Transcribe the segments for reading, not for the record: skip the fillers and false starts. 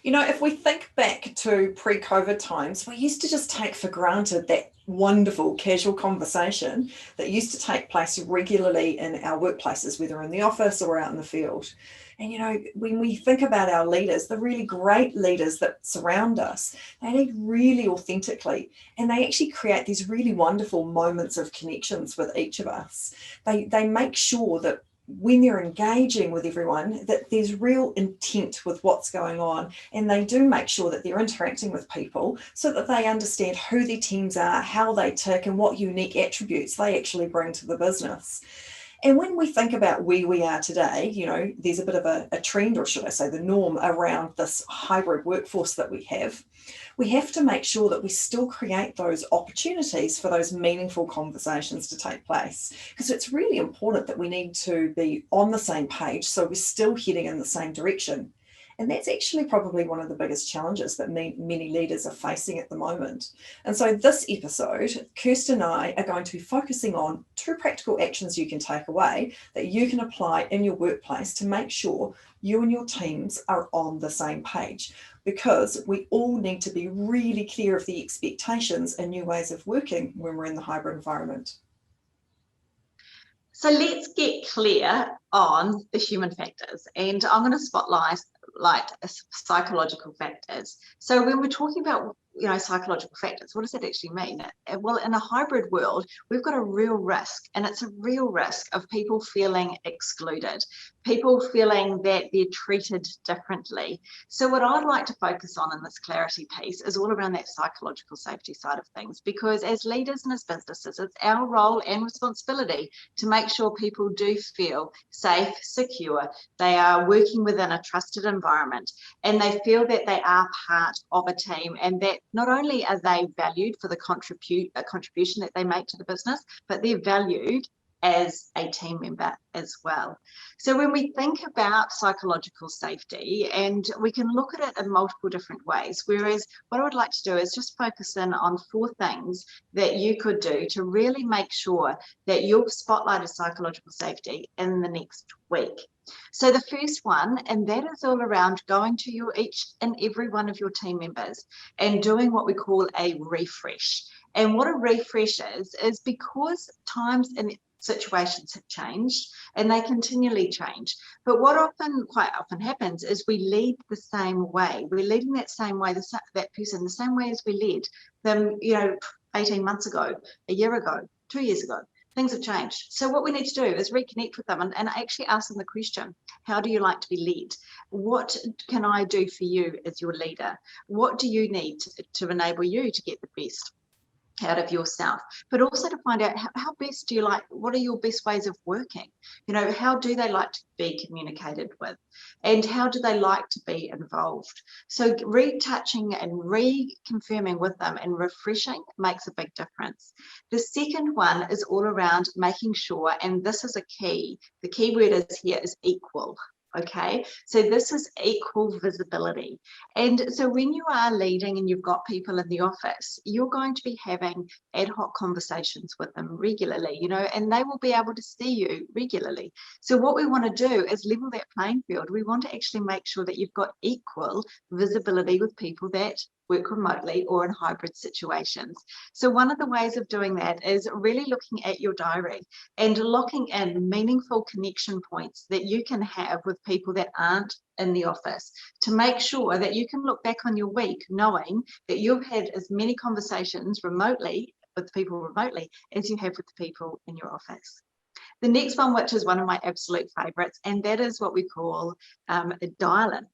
If we think back to pre-COVID times, we used to just take for granted that wonderful casual conversation that used to take place regularly in our workplaces, whether in the office or out in the field. And when we think about our leaders, the really great leaders that surround us, they lead really authentically, and they actually create these really wonderful moments of connections with each of us. They make sure that when they're engaging with everyone, that there's real intent with what's going on, and they do make sure that they're interacting with people so that they understand who their teams are, how they tick, and what unique attributes they actually bring to the business. And when we think about where we are today, there's a bit of a trend, or should I say the norm, around this hybrid workforce that we have. We have to make sure that we still create those opportunities for those meaningful conversations to take place, because it's really important that we need to be on the same page so we're still heading in the same direction. And that's actually probably one of the biggest challenges that many leaders are facing at the moment. And so this episode, Kirsten and I are going to be focusing on 2 practical actions you can take away that you can apply in your workplace to make sure you and your teams are on the same page, because we all need to be really clear of the expectations and new ways of working when we're in the hybrid environment. So let's get clear on the human factors, and I'm going to spotlight psychological factors. So when we're talking about psychological factors, what does that actually mean? Well, in a hybrid world, we've got a real risk, and it's a real risk of people feeling excluded, people feeling that they're treated differently. So what I'd like to focus on in this clarity piece is all around that psychological safety side of things, because as leaders and as businesses, it's our role and responsibility to make sure people do feel safe, secure, they are working within a trusted environment, and they feel that they are part of a team, and that not only are they valued for the contribution that they make to the business, but they're valued as a team member as well. So when we think about psychological safety, and we can look at it in multiple different ways, whereas what I would like to do is just focus in on 4 things that you could do to really make sure that you've spotlighted psychological safety in the next week. So the first one, and that is all around going to each and every one of your team members and doing what we call a refresh. And what a refresh is because times and situations have changed, and they continually change. But what quite often happens is we lead the same way. We're leading that same way, that person the same way as we led them, 18 months ago, a year ago, 2 years ago. Things have changed. So what we need to do is reconnect with them and actually ask them the question, how do you like to be led? What can I do for you as your leader? What do you need to enable you to get the best out of yourself? But also to find out how best do you like, what are your best ways of working? How do they like to be communicated with? And how do they like to be involved? So retouching and reconfirming with them and refreshing makes a big difference. The second one is all around making sure, and this is a key, the key word is here is equal. Okay, so this is equal visibility. And so when you are leading and you've got people in the office, you're going to be having ad hoc conversations with them regularly, and they will be able to see you regularly. So what we want to do is level that playing field. We want to actually make sure that you've got equal visibility with people that work remotely or in hybrid situations. So one of the ways of doing that is really looking at your diary and locking in meaningful connection points that you can have with people that aren't in the office, to make sure that you can look back on your week knowing that you've had as many conversations remotely with people remotely as you have with the people in your office. The next one, which is one of my absolute favorites, and that is what we call a dial-in.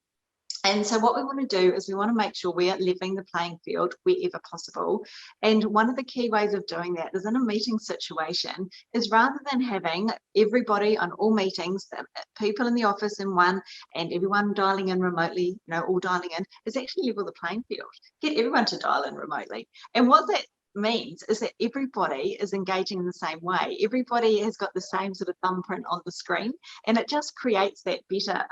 And so what we want to do is we want to make sure we are leveling the playing field wherever possible. And one of the key ways of doing that is in a meeting situation is, rather than having everybody on all meetings, people in the office in one and everyone dialing in remotely, all dialing in, is actually level the playing field. Get everyone to dial in remotely. And what that means is that everybody is engaging in the same way. Everybody has got the same sort of thumbprint on the screen, and it just creates that better,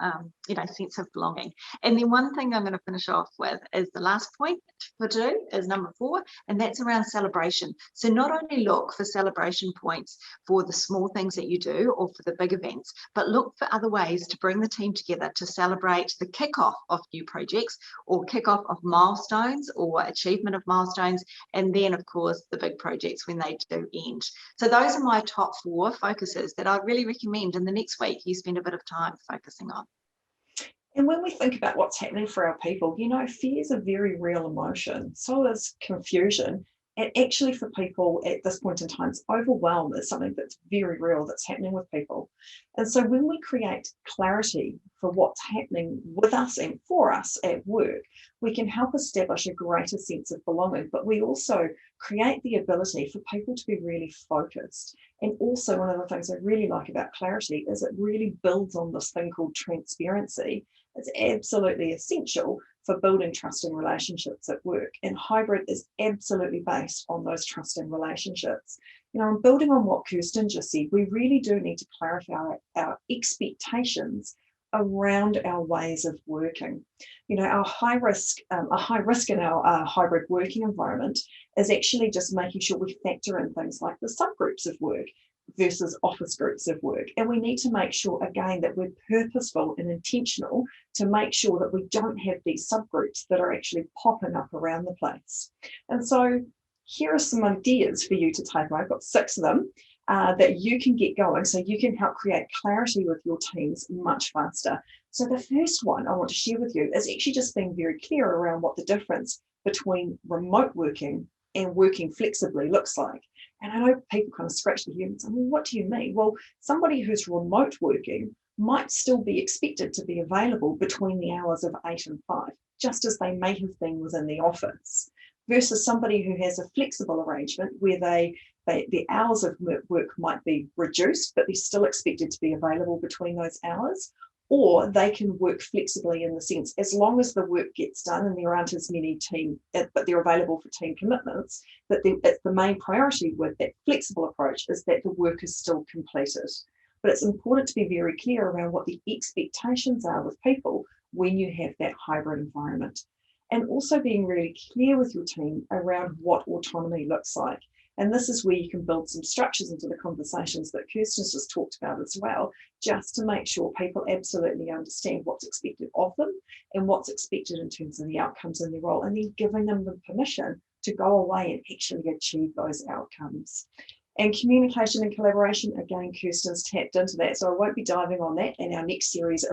sense of belonging. And then one thing I'm going to finish off with is the last point for do is number 4, and that's around celebration. So not only look for celebration points for the small things that you do or for the big events, but look for other ways to bring the team together to celebrate the kickoff of new projects or kickoff of milestones or achievement of milestones, and then of course the big projects when they do end. So those are my top 4 focuses that I really recommend in the next week you spend a bit of time focusing on. And when we think about what's happening for our people, fear is a very real emotion. So is confusion. And actually for people at this point in time, overwhelm is something that's very real that's happening with people. And so when we create clarity for what's happening with us and for us at work, we can help establish a greater sense of belonging, but we also create the ability for people to be really focused. And also one of the things I really like about clarity is it really builds on this thing called transparency. It's absolutely essential for building trusting relationships at work. And hybrid is absolutely based on those trusting relationships. And building on what Kirsten just said, we really do need to clarify our expectations around our ways of working. Our high risk in our hybrid working environment is actually just making sure we factor in things like the subgroups of work versus office groups of work. And we need to make sure, again, that we're purposeful and intentional to make sure that we don't have these subgroups that are actually popping up around the place. And so here are some ideas for you to take. I've got 6 of them that you can get going so you can help create clarity with your teams much faster. So the first one I want to share with you is actually just being very clear around what the difference between remote working and working flexibly looks like. And I know people kind of scratch their head and say, well, what do you mean? Well, somebody who's remote working might still be expected to be available between the hours of 8 and 5, just as they may have been within the office, versus somebody who has a flexible arrangement where the hours of work might be reduced, but they're still expected to be available between those hours. Or they can work flexibly in the sense, as long as the work gets done and there aren't as many but they're available for team commitments, that the main priority with that flexible approach is that the work is still completed. But it's important to be very clear around what the expectations are with people when you have that hybrid environment. And also being really clear with your team around what autonomy looks like. And this is where you can build some structures into the conversations that Kirsten's just talked about as well, just to make sure people absolutely understand what's expected of them and what's expected in terms of the outcomes in their role, and then giving them the permission to go away and actually achieve those outcomes. And communication and collaboration, again, Kirsten's tapped into that, so I won't be diving on that in our next series,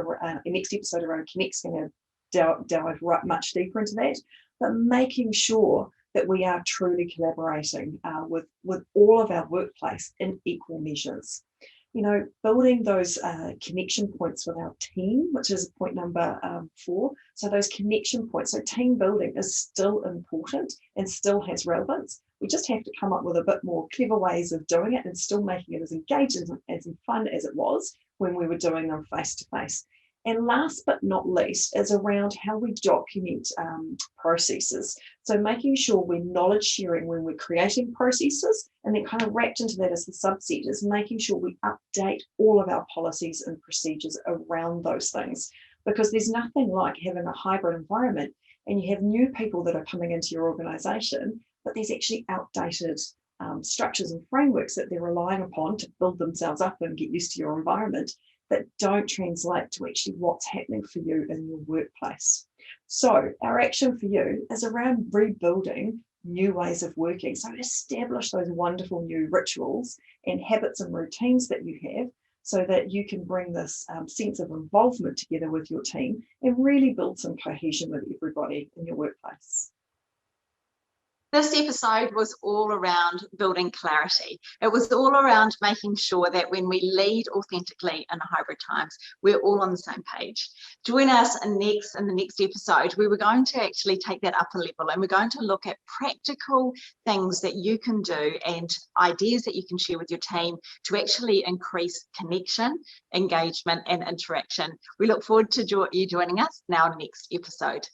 next episode around Connect's going to dive much deeper into that, but making sure that we are truly collaborating with all of our workplace in equal measures. Building those connection points with our team, which is point number 4. So those connection points, so team building is still important and still has relevance. We just have to come up with a bit more clever ways of doing it and still making it as engaging and as fun as it was when we were doing them face to face. And last but not least is around how we document processes. So making sure we're knowledge sharing when we're creating processes, and then kind of wrapped into that as the subset is making sure we update all of our policies and procedures around those things. Because there's nothing like having a hybrid environment and you have new people that are coming into your organization, but there's actually outdated structures and frameworks that they're relying upon to build themselves up and get used to your environment that don't translate to actually what's happening for you in your workplace. So our action for you is around rebuilding new ways of working. So establish those wonderful new rituals and habits and routines that you have so that you can bring this sense of involvement together with your team and really build some cohesion with everybody in your workplace. This episode was all around building clarity. It was all around making sure that when we lead authentically in hybrid times, we're all on the same page. Join us in the next episode, where we're going to actually take that up a level and we're going to look at practical things that you can do and ideas that you can share with your team to actually increase connection, engagement, and interaction. We look forward to you joining us now in the next episode.